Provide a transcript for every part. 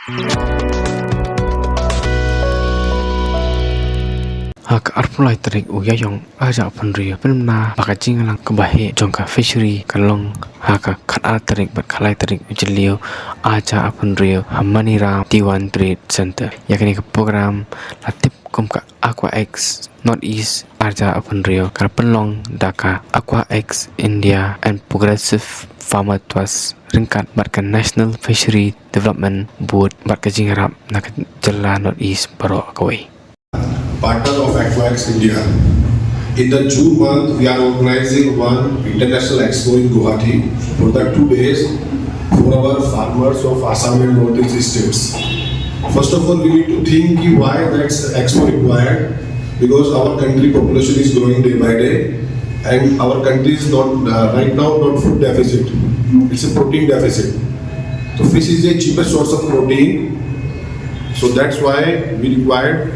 Hak arpulai terik uyayong aja penria penna pakacing lang kebahe jongka fishery kalong haka khat terik bat khalai terik ujeliu aja penria hamanira T1 Trade Center yakni ke program latip kumka Aquaex Northeast aja penria karpenlong daka Aquaex India and Progressive Farmer Trust ringkat batkan National Fishery Development Board batkajing rap nak jela Northeast baro kawai partner of Aquaex India. In the June month, we are organizing one international expo in Guwahati for the 2 days for our farmers of Assam and Northeast states. First of all, we need to think why that expo required, because our country population is growing day by day, and our country is not right now not food deficit. It's a protein deficit. So fish is the cheapest source of protein. So that's why we required.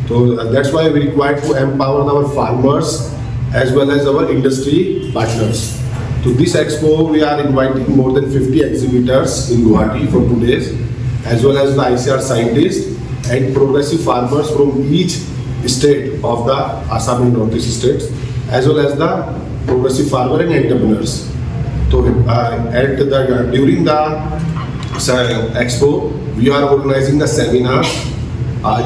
So that's why we require to empower our farmers as well as our industry partners. To this expo, we are inviting more than 50 exhibitors in Guwahati for 2 days, as well as the ICR scientists and progressive farmers from each state of the Assam and Northeast states, as well as the progressive farmer and entrepreneurs. So during the expo, we are organizing the seminars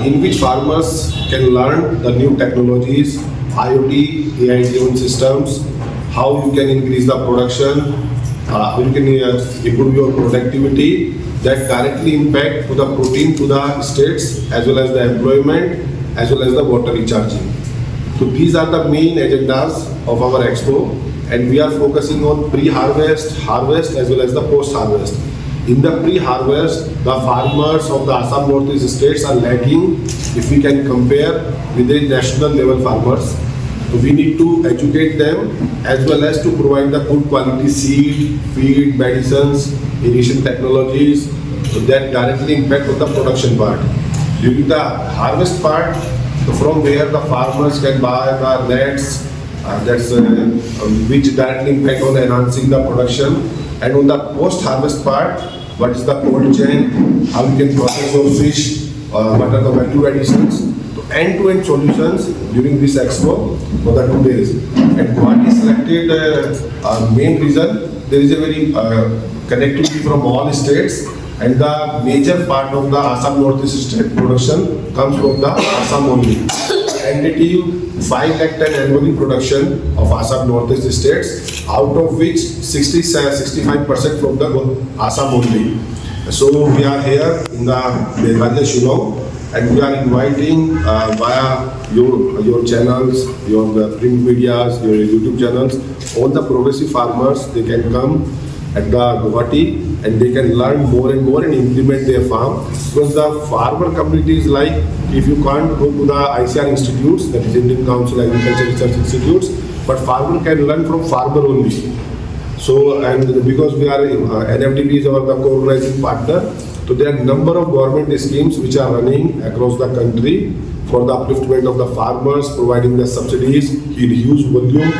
in which farmers can learn the new technologies, IoT, AI-driven systems, how you can increase the production, how you can improve your productivity that directly impact to the protein to the states as well as the employment as well as the water recharging. So these are the main agendas of our expo, and we are focusing on pre-harvest, harvest as well as the post-harvest. In the pre-harvest, the farmers of the Assam Northeast states are lagging if we can compare with the national level farmers. So we need to educate them as well as to provide the good quality seed, feed, medicines, irrigation technologies so that directly impact on the production part. During the harvest part, from where the farmers can buy the nets, which directly impact on enhancing the production. And on the post-harvest part, what is the cold chain, how you can process your fish, what are the value additions. So end-to-end solutions during this expo for the 2 days. And Guwahati selected main reason, there is a very connectivity from all states, and the major part of the Assam Northeast state production comes from the Assam only. Tentative 5 lakh ton annually production of Assam Northeast states, out of which 65% from the Assam only. So we are here in the Meghalaya Shillong, and we are inviting via your channels, your print medias, your YouTube channels, all the progressive farmers. They can come at the Guwahati and they can learn more and more and implement their farm, because the farmer community is like, if you can't go to the ICR institutes, that is Indian Council Agriculture Research Institutes, but farmer can learn from farmer only. So, and because we are NFDB is our the co-organizing partner, so there are a number of government schemes which are running across the country for the upliftment of the farmers, providing the subsidies in huge volume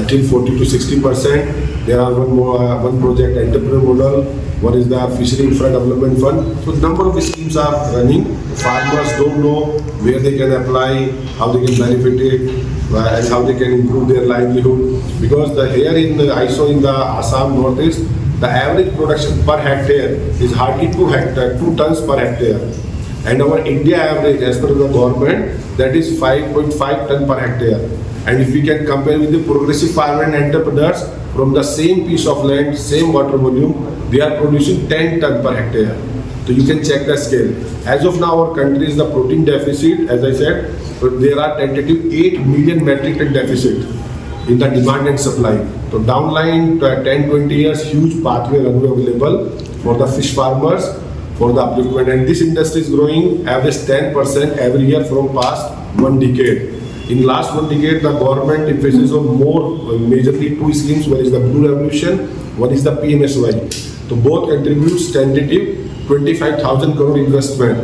till 40 to 60%. There are one project entrepreneur model, one is the fishery infra development fund. So number of schemes are running. Farmers don't know where they can apply, how they can benefit it, and how they can improve their livelihood. Because here in the ISO in the Assam Northeast, the average production per hectare is hardly 2 tons per hectare. And our India average as per the government, that is 5.5 ton per hectare. And if we can compare with the progressive farmer and entrepreneurs, from the same piece of land, same water volume, they are producing 10 ton per hectare. So you can check the scale. As of now, our country is the protein deficit, as I said, but there are tentative 8 million metric ton deficit in the demand and supply. So downline 10-20 years, huge pathway runway available for the fish farmers for the upliftment. And this industry is growing average 10% every year from past 1 decade. In last 1 decade, the government emphasis on more majorly 2 schemes. One is the Blue Revolution, one is the PMSY. So both contributes tentative 25,000 crore investment.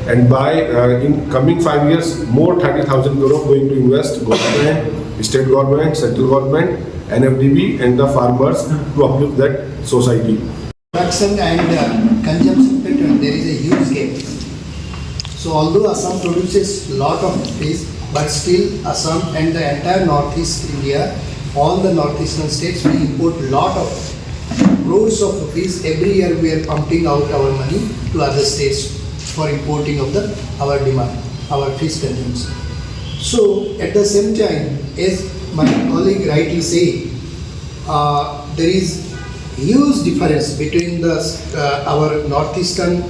And by in coming 5 years, more 30,000 crore going to invest government, state government, central government, NFDB and the farmers to uplift that society. Production and consumption pattern, there is a huge gap. So although Assam produces lot of fish, but still Assam and the entire Northeast India, all the northeastern states, we import lot of crores of rupees every year. We are pumping out our money to other states for importing of our demand, our fish consumption. So at the same time, as my colleague rightly say, there is huge difference between our northeastern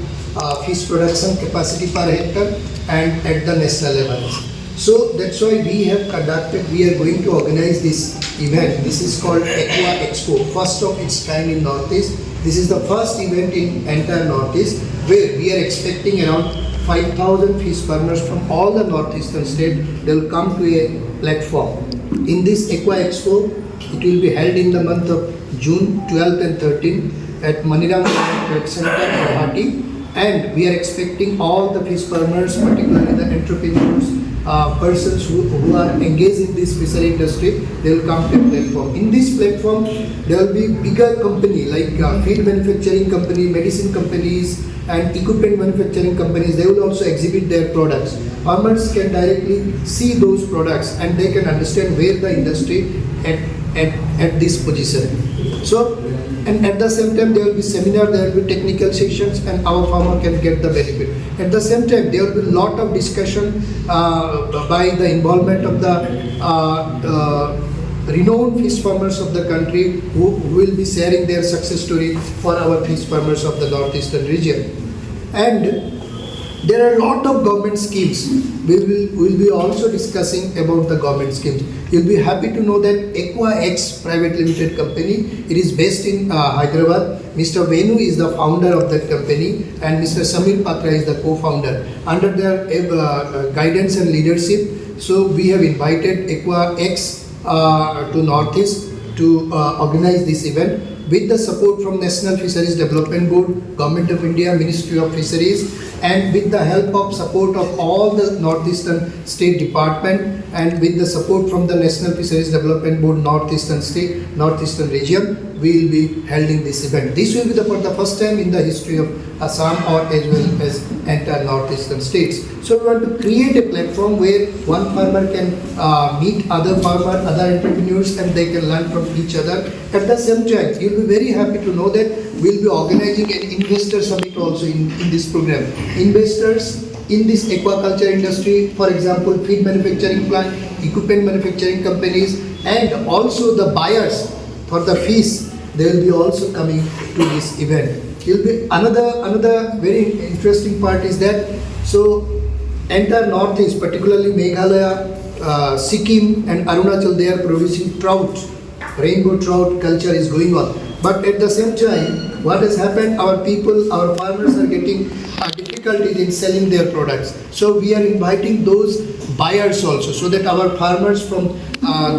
fish production capacity per hectare and at the national level. So that's why we are going to organize this event. This is called Aqua Expo, first of its kind in Northeast. This is the first event in entire Northeast where we are expecting around 5,000 fish farmers from all the northeastern states. They will come to a platform. In this Aqua Expo, it will be held in the month of June 12th and 13th at Maniram Trade Center, Guwahati. And we are expecting all the fish farmers, particularly the entrepreneurs, persons who are engaged in this fishery industry, they will come to the platform. In this platform, there will be bigger company like feed manufacturing company, medicine companies, and equipment manufacturing companies. They will also exhibit their products. Farmers can directly see those products and they can understand where the industry at this position. So, and at the same time there will be seminar, there will be technical sessions, and our farmer can get the benefit. At the same time there will be lot of discussion by the involvement of the renowned fish farmers of the country who will be sharing their success story for our fish farmers of the northeastern region. And there are a lot of government schemes. We will be also discussing about the government schemes. You'll be happy to know that Aquaex Private Limited company, it is based in Hyderabad. Mr. Venu is the founder of that company and Mr. Samir Patra is the co-founder. Under their guidance and leadership, so we have invited Aquaex to Northeast to organize this event with the support from National Fisheries Development Board, Government of India, Ministry of Fisheries, and with the help of support of all the Northeastern State Department and with the support from the National Fisheries Development Board, Northeastern Region, we will be holding this event. This will be for the first time in the history of Assam or as well as entire Northeastern states. So we want to create a platform where one farmer can meet other farmer, other entrepreneurs, and they can learn from each other. At the same time, you'll be very happy to know that we'll be organizing an investor summit also in this program. Investors in this aquaculture industry, for example, feed manufacturing plant, equipment manufacturing companies, and also the buyers for the fish, they will be also coming to this event. Will be another very interesting part is that so entire Northeast, particularly Meghalaya, Sikkim and Arunachal, they are producing trout. Rainbow trout culture is going on. But at the same time, what has happened, our people, our farmers are getting difficulties in selling their products. So we are inviting those buyers also, so that our farmers from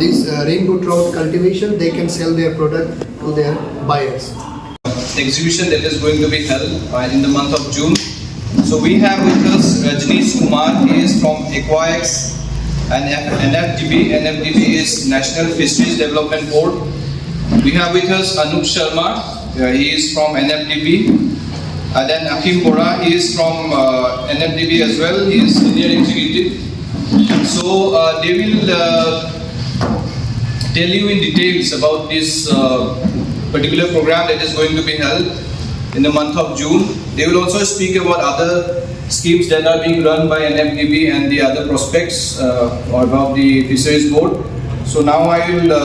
this rainbow trout cultivation, they can sell their product to their buyers. Exhibition that is going to be held in the month of June. So we have with us Rajneesh Kumar. He is from Aquaex and NFDB. NFDB is National Fisheries Development Board. We have with us Anup Sharma. He is from NFDB. Then Akim Bora, he is from NFDB as well. He is Senior Executive. So they will tell you in details about this particular program that is going to be held in the month of June. They will also speak about other schemes that are being run by NFDB and the other prospects or about the Fisheries Board. So now I will